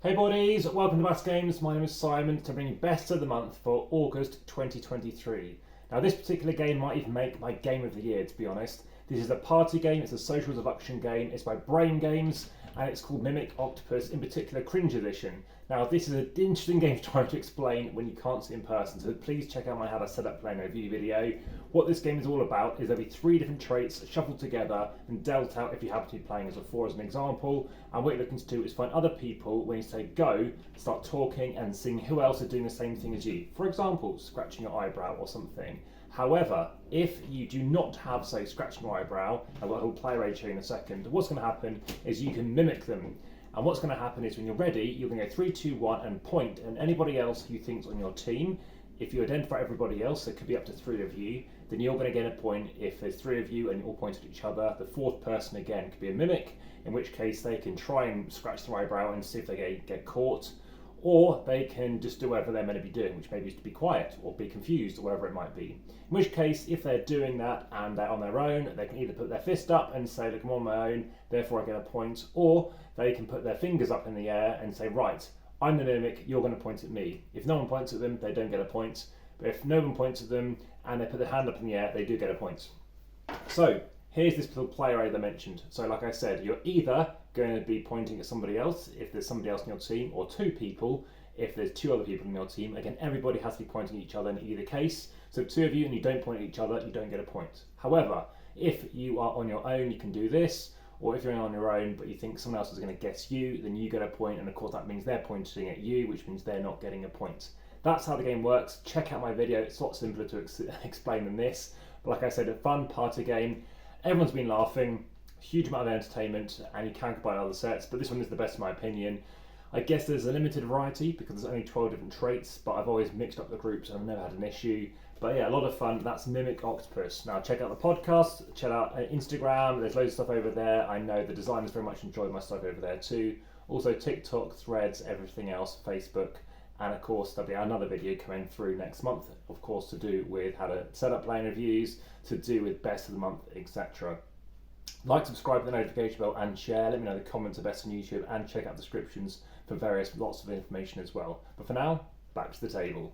Hey buddies, welcome to AmassGames. My name is Simon to bring you best of the month for August 2023. Now this particular game might even make my game of the year, to be honest. This is a party game, it's a social deduction game, it's by Brain Games, and it's called Mimic Octopus, in particular Cringe Edition. Now this is an interesting game to try to explain when you can't see it in person, so please check out my How to Set Up Playing Review video. What this game is all about is there'll be 3 different traits shuffled together and dealt out if you happen to be playing as a 4 as an example, and what you're looking to do is find other people when you say go, start talking and seeing who else are doing the same thing as you. For example, scratching your eyebrow or something. However, if you do not have, say, scratching your eyebrow, I've got a whole play rate here in a second, what's going to happen is you can mimic them. And what's going to happen is when you're ready, you're going to go 3, 2, 1 and point, and anybody else who thinks on your team, if you identify everybody else, there could be up to 3 of you, then you're going to get a point if there's 3 of you and you all point at each other. The 4th person again could be a mimic, in which case they can try and scratch their eyebrow and see if they get caught, or they can just do whatever they're meant to be doing, which maybe is to be quiet or be confused or whatever it might be. In which case, if they're doing that and they're on their own, they can either put their fist up and say, look, I'm on my own, therefore I get a point, or they can put their fingers up in the air and say, right, I'm the mimic, you're going to point at me. If no one points at them, they don't get a point. But if no one points at them and they put their hand up in the air, they do get a point. So here's this little play area that I mentioned. So like I said, you're either going to be pointing at somebody else if there's somebody else in your team, or 2 people if there's 2 other people in your team. Again, everybody has to be pointing at each other in either case. So 2 of you and you don't point at each other, you don't get a point. However, if you are on your own, you can do this. Or if you're on your own but you think someone else is going to guess you, then you get a point, and of course that means they're pointing at you, which means they're not getting a point. That's how the game works. Check out my video, it's a lot simpler to explain than this. But like I said, a fun party game. Everyone's been laughing, huge amount of entertainment, and you can combine other sets, but this one is the best in my opinion. I guess there's a limited variety because there's only 12 different traits, but I've always mixed up the groups and I've never had an issue. But yeah, a lot of fun. That's Mimic Octopus. Now check out the podcast, check out Instagram, there's loads of stuff over there. I know the designers very much enjoy my stuff over there too. Also TikTok, Threads, everything else, Facebook. And of course there'll be another video coming through next month, of course, to do with how to set up playing reviews, to do with best of the month, etc. Like, subscribe, the notification bell and share. Let me know the comments are best on YouTube, and check out descriptions for lots of information as well. But for now, back to the table.